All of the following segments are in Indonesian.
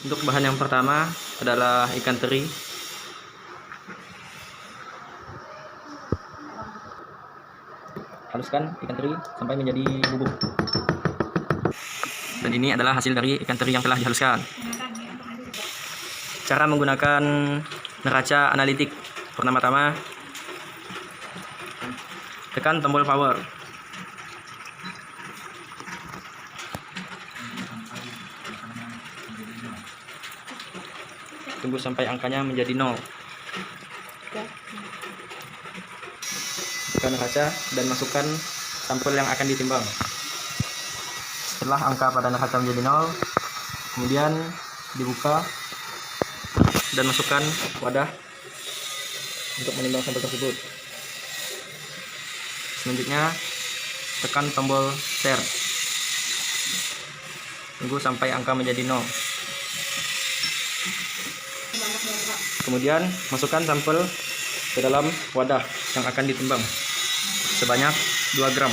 Untuk bahan yang pertama adalah ikan teri. Haluskan ikan teri sampai menjadi bubuk. Dan ini adalah hasil dari ikan teri yang telah dihaluskan. Cara menggunakan neraca analitik. Pertama-tama, tekan tombol power. Tunggu sampai angkanya menjadi 0. Tekan neraca dan masukkan sampel yang akan ditimbang. Setelah angka pada neraca menjadi 0, kemudian dibuka dan masukkan wadah untuk menimbang sampel tersebut. Selanjutnya, tekan tombol share. Tunggu sampai angka menjadi 0. Kemudian masukkan sampel ke dalam wadah yang akan ditimbang sebanyak 2 gram.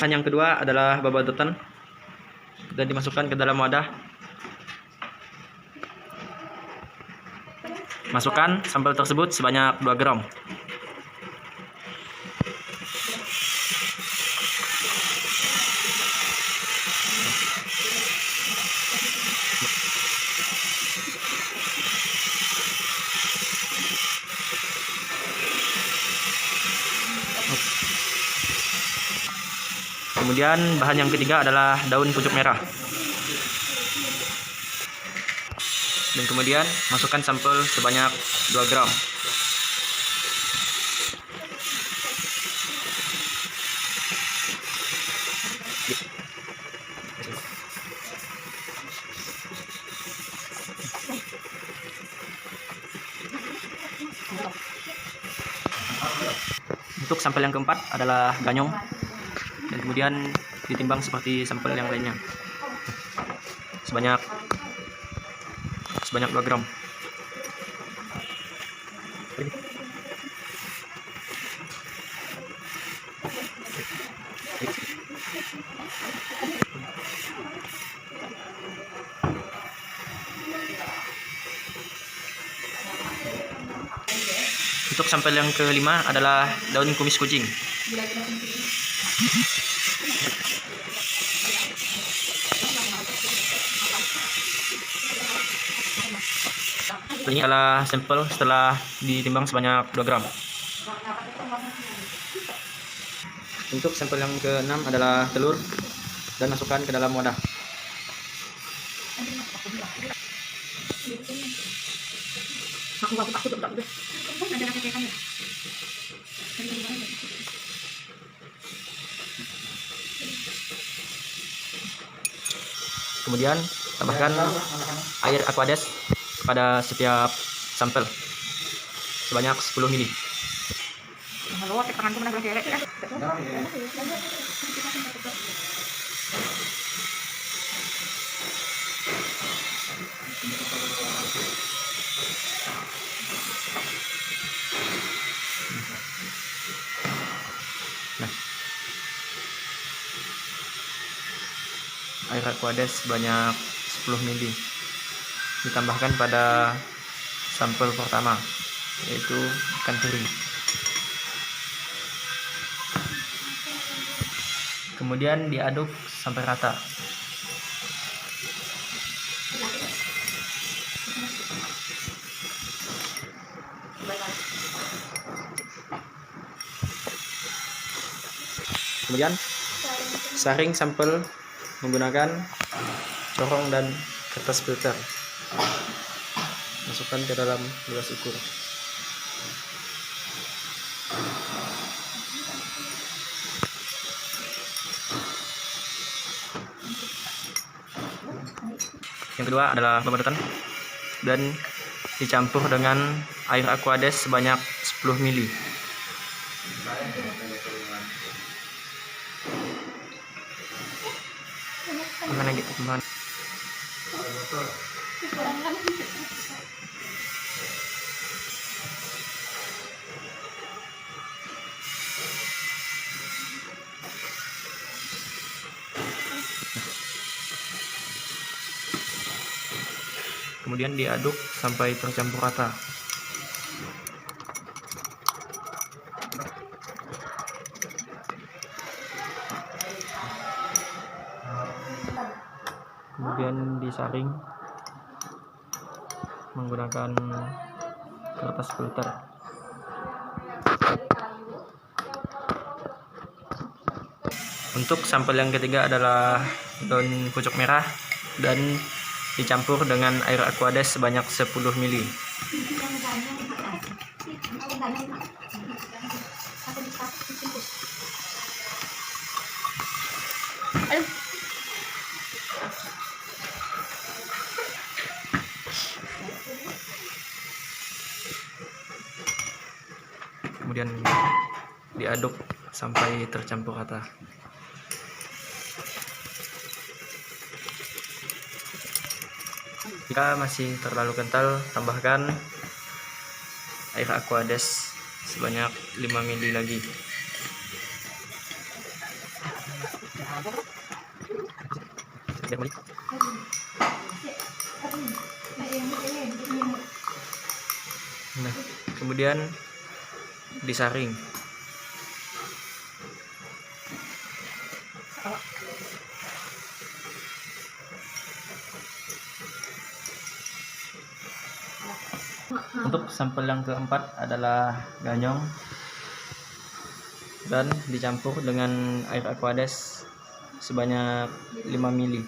Bahan yang kedua adalah babadotan dan dimasukkan ke dalam wadah. Masukkan sampel tersebut sebanyak 2 gram. Kemudian bahan yang ketiga adalah daun pucuk merah. Dan kemudian masukkan sampel sebanyak 2 gram. Untuk sampel yang keempat adalah ganyong. Dan kemudian ditimbang seperti sampel yang lainnya sebanyak 2 gram. Untuk sampel yang kelima adalah daun kumis kucing. Ini adalah sampel setelah ditimbang sebanyak 2 gram. Untuk sampel yang ke-6 adalah telur dan masukkan ke dalam wadah. Kemudian tambahkan air Aquades pada setiap sampel sebanyak 10 ml. Air Aquades sebanyak 10 ml ditambahkan pada sampel pertama, yaitu ikan teri. Kemudian diaduk sampai rata. Kemudian saring sampel menggunakan corong dan kertas filter. Masukkan ke dalam gelas ukur. Yang kedua adalah babadotan dan dicampur dengan air Aquades sebanyak 10 ml. Mana gitu teman. Kemudian diaduk sampai tercampur rata. Kemudian disaring menggunakan kertas filter. Untuk sampel yang ketiga adalah daun pucuk merah dan dicampur dengan air Aquades sebanyak 10 ml. Kemudian diaduk sampai tercampur rata. Jika masih terlalu kental, tambahkan air Aquades sebanyak 5 ml lagi. Nah, kemudian disaring. Untuk sampel yang keempat adalah ganyong dan dicampur dengan air Aquades sebanyak 5 ml.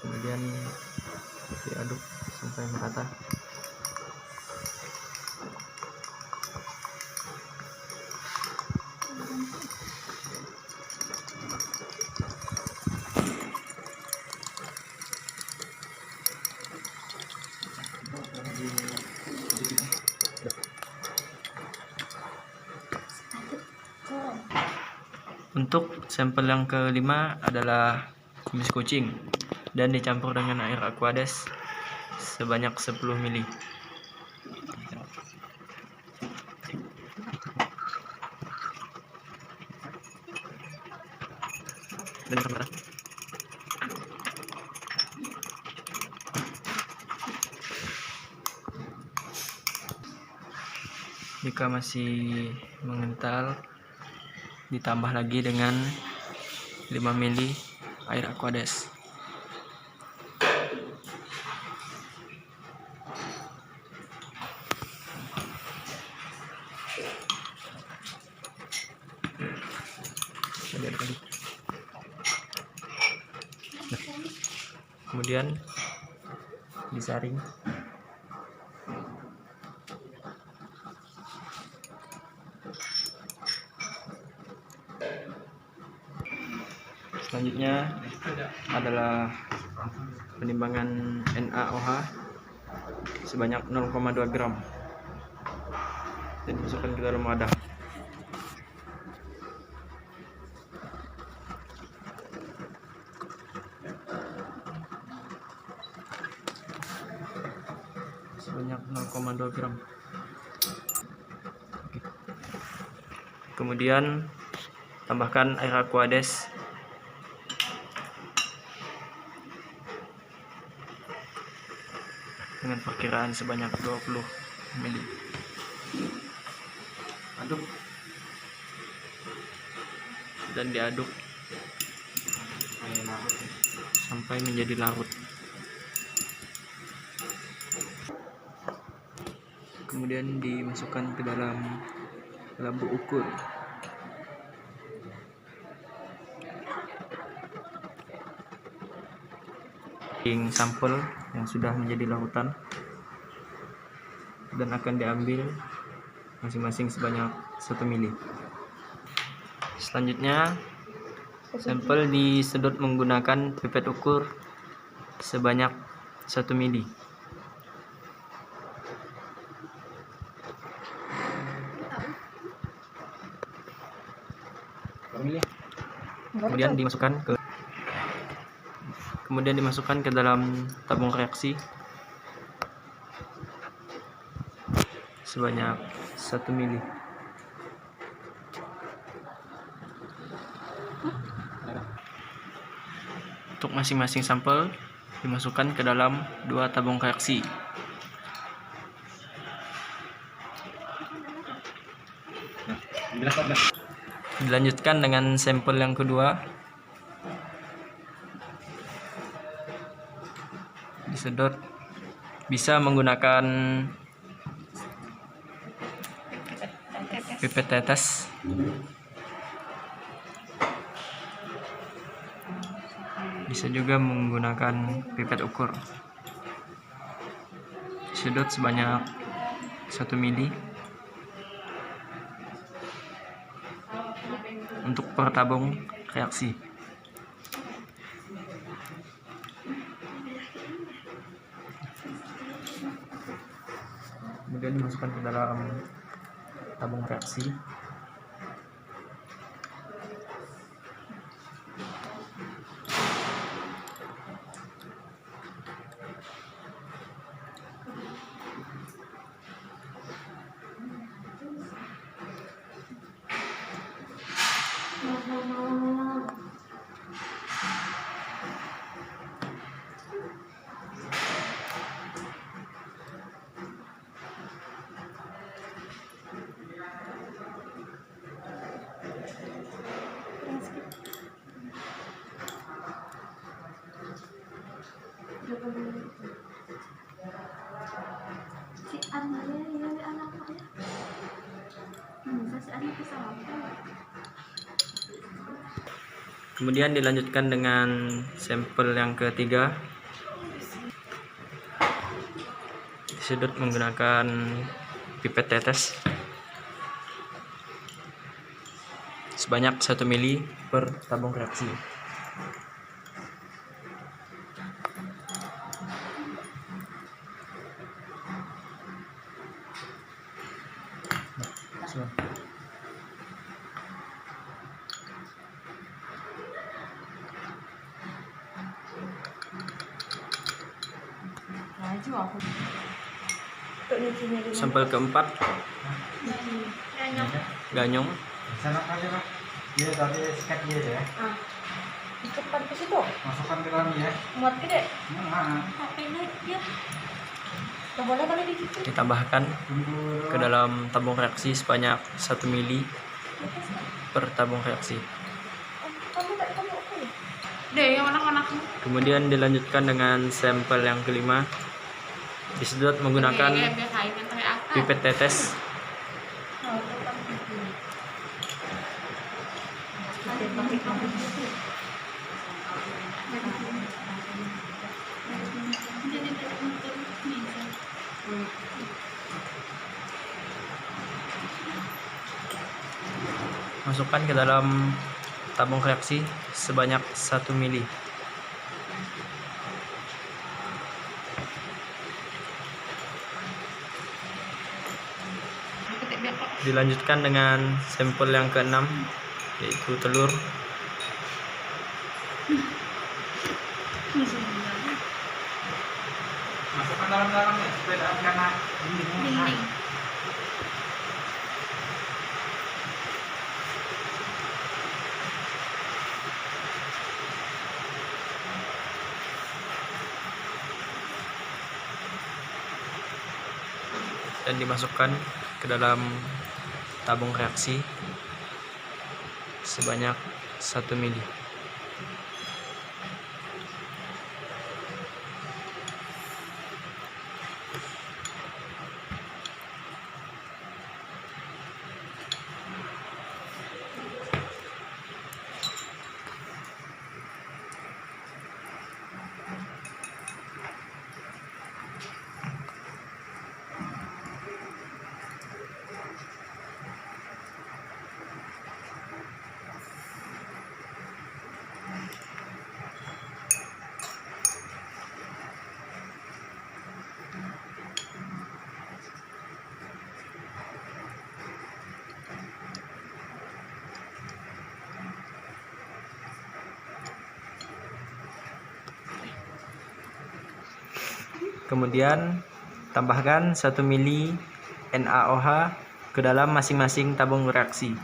Kemudian diaduk sampai merata. Untuk sampel yang kelima adalah kumis kucing dan dicampur dengan air Aquades sebanyak 10 ml. Jika masih mengental, ditambah lagi dengan 5 ml air Aquades. Kemudian disaring. Selanjutnya adalah penimbangan NaOH sebanyak 0,2 gram dan dimasukkan ke dalam wadah. Sebanyak 0,2 gram. Kemudian tambahkan air Aquades dengan perkiraan sebanyak 20 ml. Aduk dan diaduk sampai menjadi larut. Kemudian dimasukkan ke dalam lampu ukur. Sampel yang sudah menjadi larutan dan akan diambil masing-masing sebanyak 1 ml. Selanjutnya sampel disedot menggunakan pipet ukur sebanyak 1 ml. Kemudian dimasukkan ke dalam tabung reaksi sebanyak 1 mili. Untuk masing-masing sampel dimasukkan ke dalam 2 tabung reaksi. Dilanjutkan dengan sampel yang kedua. Disedot, bisa menggunakan pipet tetes. Bisa juga menggunakan pipet ukur. Disedot sebanyak 1 mili untuk per tabung reaksi. Kemudian dimasukkan ke dalam tabung reaksi. Kemudian dilanjutkan dengan sampel yang ketiga. Disedot menggunakan pipet tetes sebanyak 1 mili per tabung reaksi. Sampel keempat, ganyong. Sana aja Pak. Iya tadi sikat dia ya. Cepat ke situ. Masukkan ke dalam ya. Muat gede. Nah. Ya. Nggak boleh kali di situ. Ditambahkan ke dalam tabung reaksi sebanyak 1 mili per tabung reaksi. Deh, yang anak-anak. Kemudian dilanjutkan dengan sampel yang kelima. Disedot menggunakan pipet tetes masukkan ke dalam tabung reaksi sebanyak 1 mili. Dilanjutkan dengan sampel yang keenam, yaitu telur. Masukkan dalam-dalam ya supaya tidak kena dinding. Dan dimasukkan ke dalam tabung reaksi sebanyak 1 mili. Kemudian tambahkan 1 mili NaOH ke dalam masing-masing tabung reaksi.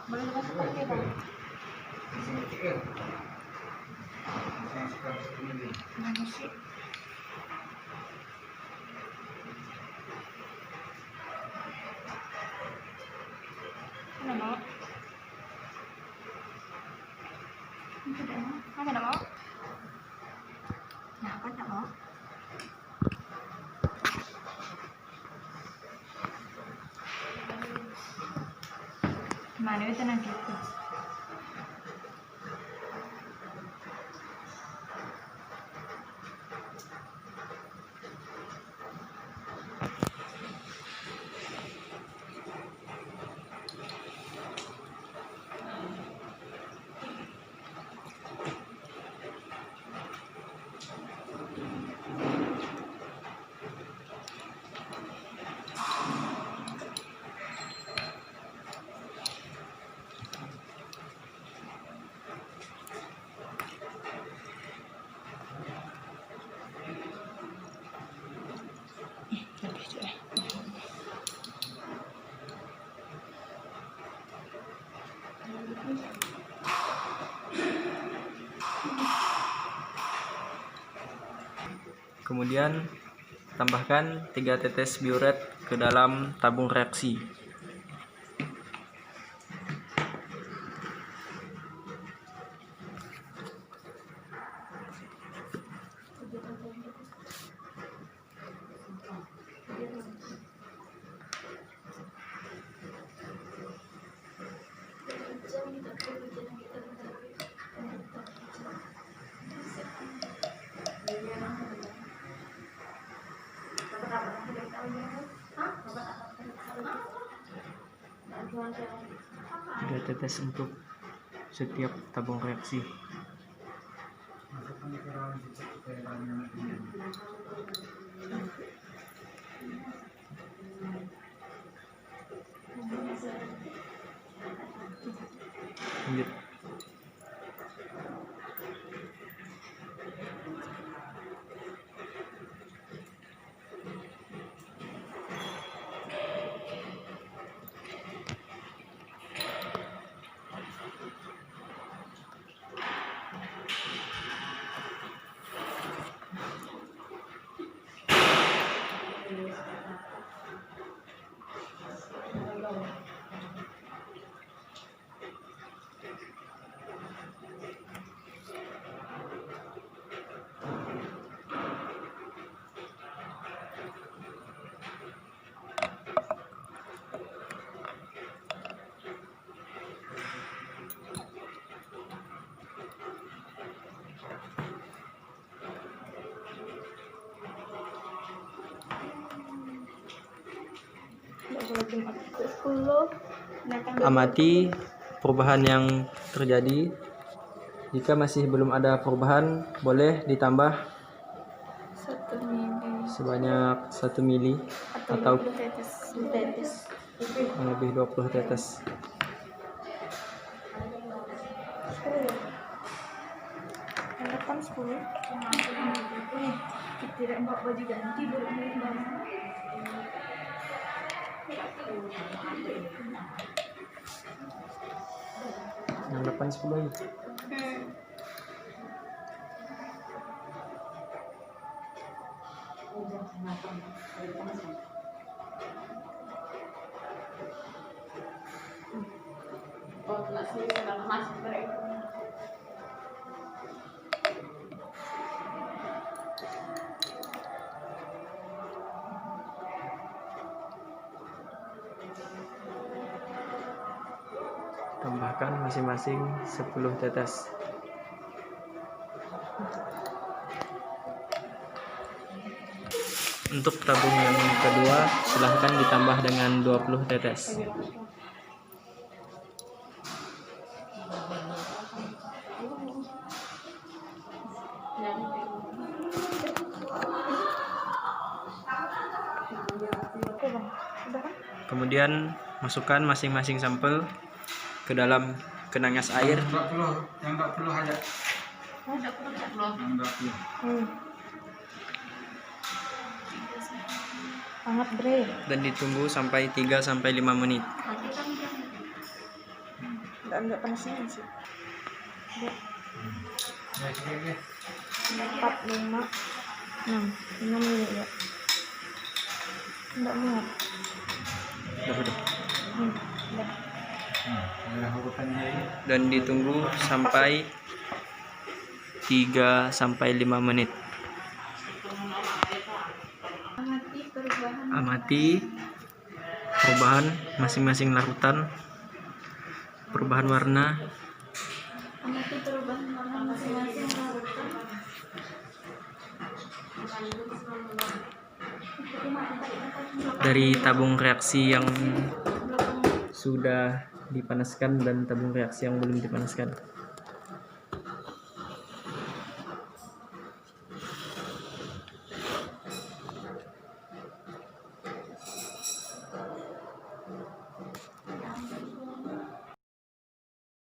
Boleh dimasukkan ke bang? Mana sih? Mana mau? Mana mau? Nah, kan tak mau. Mana itu nak gitu? Kemudian tambahkan 3 tetes biuret ke dalam tabung reaksi. Tiga tetes untuk setiap tabung reaksi. Lanjut. Amati perubahan yang terjadi. Jika masih belum ada perubahan, boleh ditambah 1 mili sebanyak 1 mili atau 20 tetes. lebih 20 tetes. Yang depan 10. Tidak mbak baju ganti baru ini banget. Yang depan 10 ya. Tambahkan masing-masing 10 tetes. Untuk tabung yang kedua, silahkan ditambah dengan 20 tetes. Kemudian masukkan masing-masing sampel ke dalam kena ngas air. Yang 20 aja. Ada belum? Yang 20. Hangat bre. Dan ditunggu sampai 3 sampai 5 menit. Enggak panas sih. Oke. 4, 5, 6 menit ya. Enggak muat. Udah. Udah. Ya, urutannya ini. Dan ditunggu sampai 3 sampai 5 menit. Amati perubahan masing-masing larutan, perubahan warna, Amati perubahan warna masing-masing larutan. dari tabung reaksi yang sudah dipanaskan dan tabung reaksi yang belum dipanaskan.